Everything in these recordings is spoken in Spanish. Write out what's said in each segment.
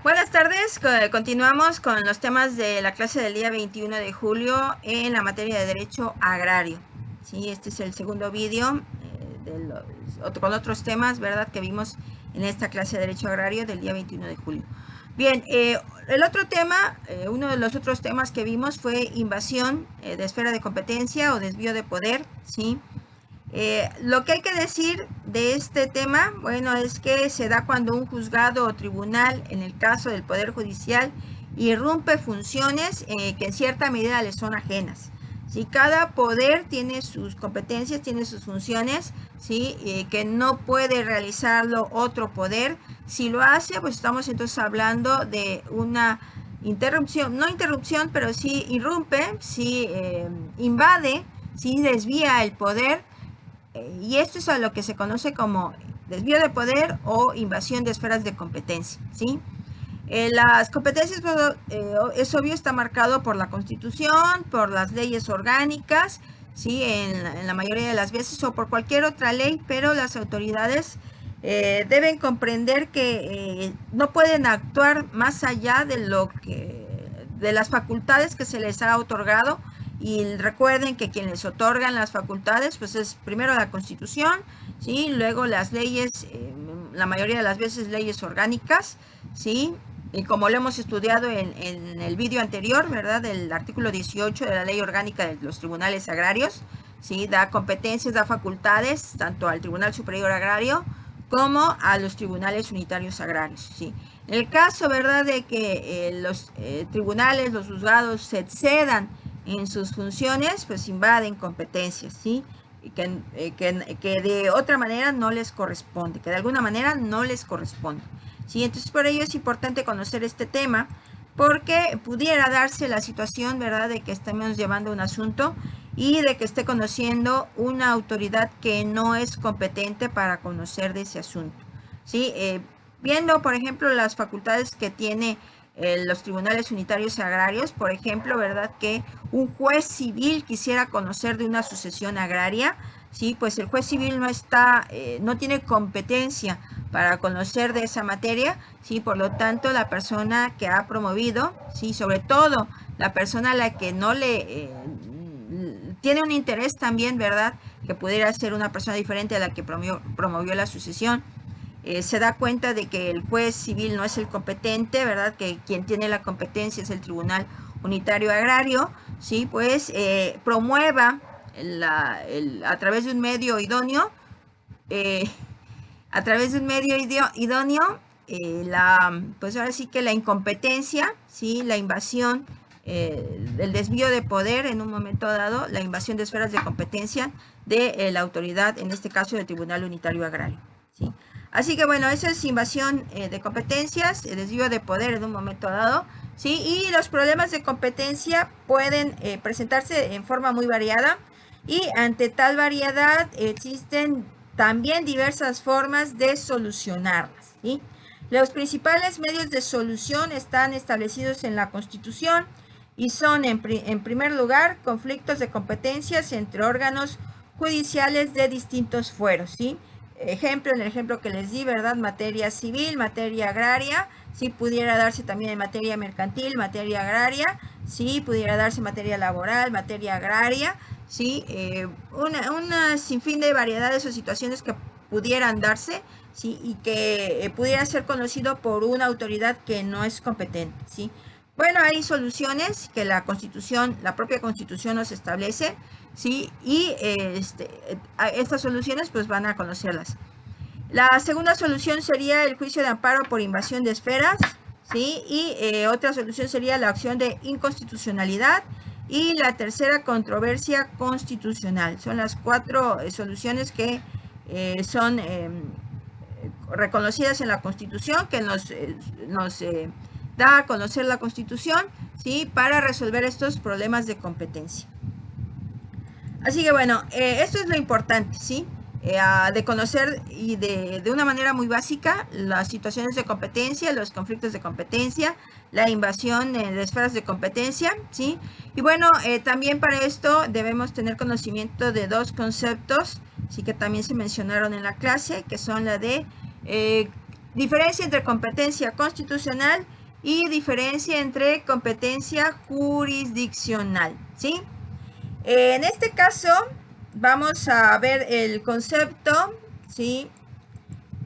Buenas tardes, continuamos con los temas de la clase del día 21 de julio en la materia de Derecho Agrario. Sí, este es el segundo vídeo con otros temas, ¿verdad?, que vimos en esta clase de Derecho Agrario del día 21 de julio. Bien, el otro tema, uno de los otros temas que vimos fue invasión de esfera de competencia o desvío de poder, ¿sí? Lo que hay que decir de este tema, bueno, es que se da cuando un juzgado o tribunal, en el caso del Poder Judicial, irrumpe funciones que en cierta medida le son ajenas. ¿Sí? Cada poder tiene sus competencias, tiene sus funciones, ¿sí? Que no puede realizarlo otro poder. Si lo hace, pues estamos entonces hablando de una interrupción, no interrupción, pero sí irrumpe, sí invade, sí desvía el poder. Y esto es a lo que se conoce como desvío de poder o invasión de esferas de competencia, ¿sí? Las competencias, es obvio, está marcado por la Constitución, por las leyes orgánicas, ¿sí? En la mayoría de las veces, o por cualquier otra ley, pero las autoridades deben comprender que no pueden actuar más allá de las facultades que se les ha otorgado. Y recuerden que quienes otorgan las facultades, pues es primero la Constitución, ¿sí? Luego las leyes, la mayoría de las veces leyes orgánicas, ¿sí? Y como lo hemos estudiado en el vídeo anterior, ¿verdad? El artículo 18 de la Ley Orgánica de los Tribunales Agrarios, ¿sí? Da competencias, da facultades tanto al Tribunal Superior Agrario como a los tribunales unitarios agrarios, ¿sí? En el caso, ¿verdad?, de que los tribunales, los juzgados se excedan en sus funciones, pues invaden competencias, ¿sí? Y que de otra manera no les corresponde, que de alguna manera no les corresponde, ¿sí? Entonces, por ello es importante conocer este tema, porque pudiera darse la situación, ¿verdad?, de que estemos llevando un asunto y de que esté conociendo una autoridad que no es competente para conocer de ese asunto, ¿sí? Viendo, por ejemplo, las facultades que tiene los tribunales unitarios agrarios, por ejemplo, ¿verdad?, que un juez civil quisiera conocer de una sucesión agraria, ¿sí? Pues el juez civil no tiene competencia para conocer de esa materia, ¿sí? Por lo tanto, la persona que ha promovido, ¿sí?, sobre todo la persona a la que no le tiene un interés también, ¿verdad?, que pudiera ser una persona diferente a la que promovió la sucesión, se da cuenta de que el juez civil no es el competente, ¿verdad?, que quien tiene la competencia es el Tribunal Unitario Agrario, ¿sí? Pues promueva a través de un medio idóneo, pues ahora sí que la incompetencia, ¿sí?, la invasión, el desvío de poder en un momento dado, la invasión de esferas de competencia de la autoridad, en este caso del Tribunal Unitario Agrario, ¿sí? Así que bueno, esa es invasión de competencias, desvío de poder en un momento dado, ¿sí? Y los problemas de competencia pueden presentarse en forma muy variada, y ante tal variedad existen también diversas formas de solucionarlas, ¿sí? Los principales medios de solución están establecidos en la Constitución y son, en primer lugar, conflictos de competencias entre órganos judiciales de distintos fueros, ¿sí? En el ejemplo que les di, ¿verdad?, materia civil, materia agraria, sí, pudiera darse también en materia mercantil, materia agraria, sí, pudiera darse materia laboral, materia agraria, sí, una sinfín de variedades o situaciones que pudieran darse, sí, y que pudiera ser conocido por una autoridad que no es competente, sí. Bueno, hay soluciones que la propia Constitución nos establece, ¿sí? Y estas soluciones pues van a conocerlas. La segunda solución sería el juicio de amparo por invasión de esferas, ¿sí? Y otra solución sería la acción de inconstitucionalidad. Y la tercera, controversia constitucional. Son las cuatro soluciones que son reconocidas en la Constitución, que nos da a conocer la Constitución, ¿sí?, para resolver estos problemas de competencia. Así que bueno, esto es lo importante, ¿sí? De conocer y de una manera muy básica las situaciones de competencia, los conflictos de competencia, la invasión de esferas de competencia, ¿sí? Y bueno, también para esto debemos tener conocimiento de dos conceptos, sí, que también se mencionaron en la clase, que son la de diferencia entre competencia constitucional y diferencia entre competencia jurisdiccional, ¿sí? En este caso vamos a ver el concepto, ¿sí?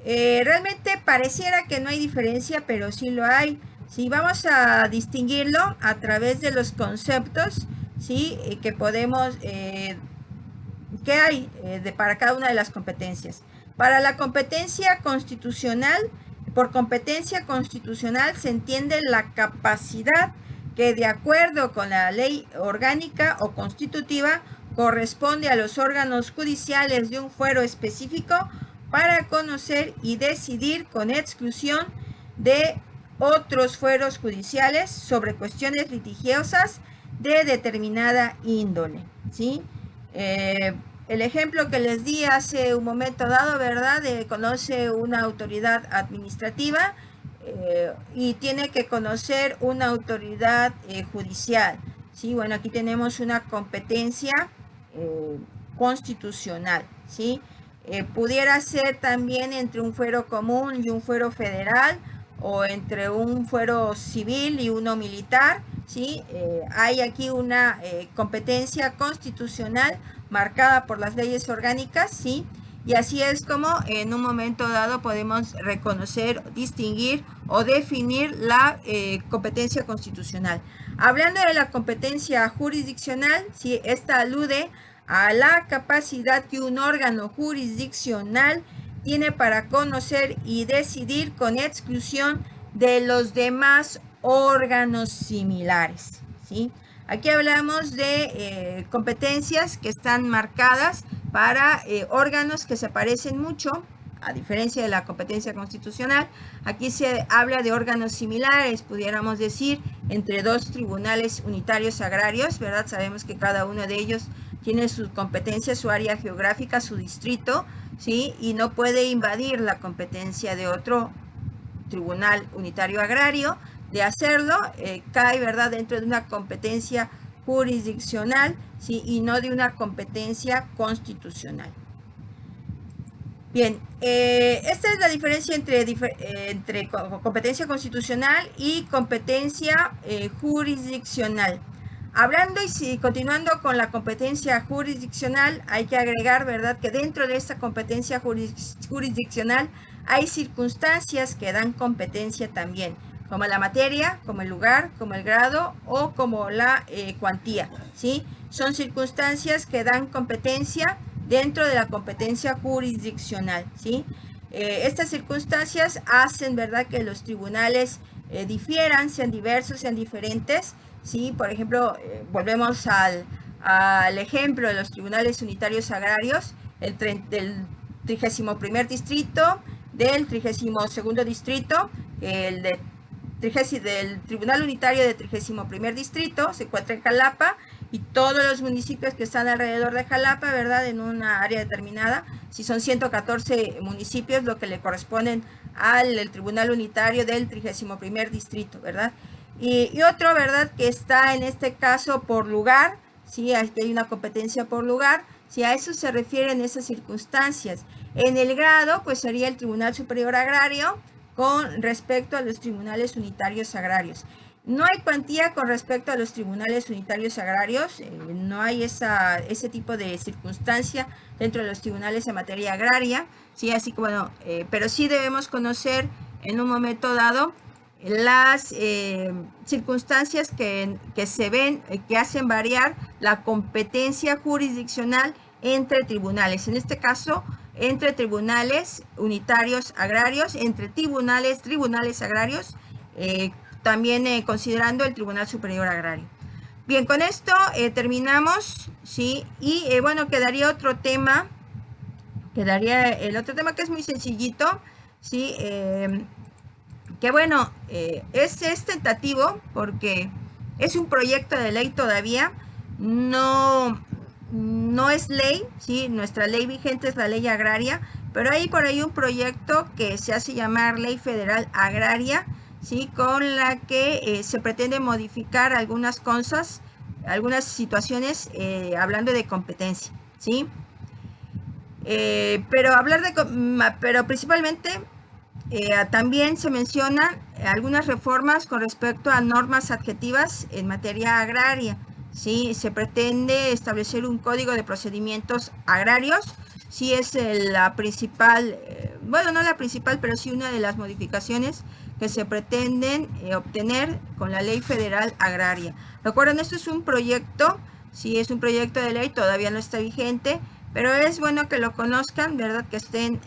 Realmente pareciera que no hay diferencia, pero sí lo hay. Sí, vamos a distinguirlo a través de los conceptos, ¿sí? Que podemos, que hay para cada una de las competencias. Para la competencia constitucional, por competencia constitucional se entiende la capacidad que de acuerdo con la ley orgánica o constitutiva corresponde a los órganos judiciales de un fuero específico para conocer y decidir con exclusión de otros fueros judiciales sobre cuestiones litigiosas de determinada índole, ¿sí? El ejemplo que les di hace un momento dado, ¿verdad? Conoce una autoridad administrativa y tiene que conocer una autoridad judicial, ¿sí? Bueno, aquí tenemos una competencia constitucional, ¿sí? Pudiera ser también entre un fuero común y un fuero federal, o entre un fuero civil y uno militar, ¿sí? Hay aquí una competencia constitucional marcada por las leyes orgánicas, ¿sí? Y así es como en un momento dado podemos reconocer, distinguir o definir la competencia constitucional. Hablando de la competencia jurisdiccional, ¿sí? Esta alude a la capacidad que un órgano jurisdiccional tiene para conocer y decidir con exclusión de los demás órganos similares, ¿sí? Aquí hablamos de competencias que están marcadas para órganos que se parecen mucho, a diferencia de la competencia constitucional. Aquí se habla de órganos similares, pudiéramos decir, entre dos tribunales unitarios agrarios, ¿verdad? Sabemos que cada uno de ellos tiene su competencia, su área geográfica, su distrito, ¿sí? Y no puede invadir la competencia de otro tribunal unitario agrario. De hacerlo, cae, ¿verdad?, dentro de una competencia jurisdiccional, ¿sí? Y no de una competencia constitucional. Bien, esta es la diferencia entre competencia constitucional y competencia jurisdiccional. Hablando y continuando con la competencia jurisdiccional, hay que agregar, ¿verdad?, que dentro de esta competencia jurisdiccional hay circunstancias que dan competencia también, como la materia, como el lugar, como el grado o como la cuantía, ¿sí? Son circunstancias que dan competencia dentro de la competencia jurisdiccional, ¿sí? Estas circunstancias hacen, ¿verdad?, que los tribunales difieran, sean diversos, sean diferentes, ¿sí? Por ejemplo, volvemos al ejemplo de los tribunales unitarios agrarios, del 31º distrito, del 32º distrito, del Tribunal Unitario del 31º distrito, se encuentra en Jalapa, y todos los municipios que están alrededor de Jalapa, ¿verdad?, en una área determinada, si son 114 municipios, lo que le corresponden al Tribunal Unitario del 31º distrito, ¿verdad? Y otro, ¿verdad?, que está en este caso por lugar, ¿sí? Aquí hay una competencia por lugar, ¿sí? A eso se refieren esas circunstancias. En el grado, pues sería el Tribunal Superior Agrario con respecto a los tribunales unitarios agrarios. No hay cuantía con respecto a los tribunales unitarios agrarios, no hay ese tipo de circunstancia dentro de los tribunales en materia agraria, ¿sí? Así que bueno, pero sí debemos conocer en un momento dado las circunstancias que se ven, que hacen variar la competencia jurisdiccional entre tribunales. En este caso, entre tribunales unitarios agrarios, entre tribunales agrarios, también considerando el Tribunal Superior Agrario. Bien, con esto terminamos, ¿sí? Y bueno, quedaría el otro tema que es muy sencillito, ¿sí? Que bueno, es tentativo porque es un proyecto de ley todavía, no es ley, ¿sí? Nuestra ley vigente es la ley agraria, pero hay por ahí un proyecto que se hace llamar Ley Federal Agraria, ¿sí? Con la que se pretende modificar algunas cosas, algunas situaciones, hablando de competencia, ¿sí? Pero principalmente También se mencionan algunas reformas con respecto a normas adjetivas en materia agraria. ¿Sí? Se pretende establecer un código de procedimientos agrarios. Sí es la principal, bueno, no la principal, pero sí una de las modificaciones que se pretenden obtener con la Ley Federal Agraria. Recuerden, esto es un proyecto, sí es un proyecto de ley, todavía no está vigente, pero es bueno que lo conozcan, ¿verdad? Que estén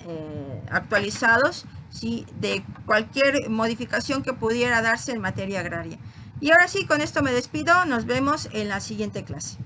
actualizados, ¿sí? De cualquier modificación que pudiera darse en materia agraria. Y ahora sí, con esto me despido. Nos vemos en la siguiente clase.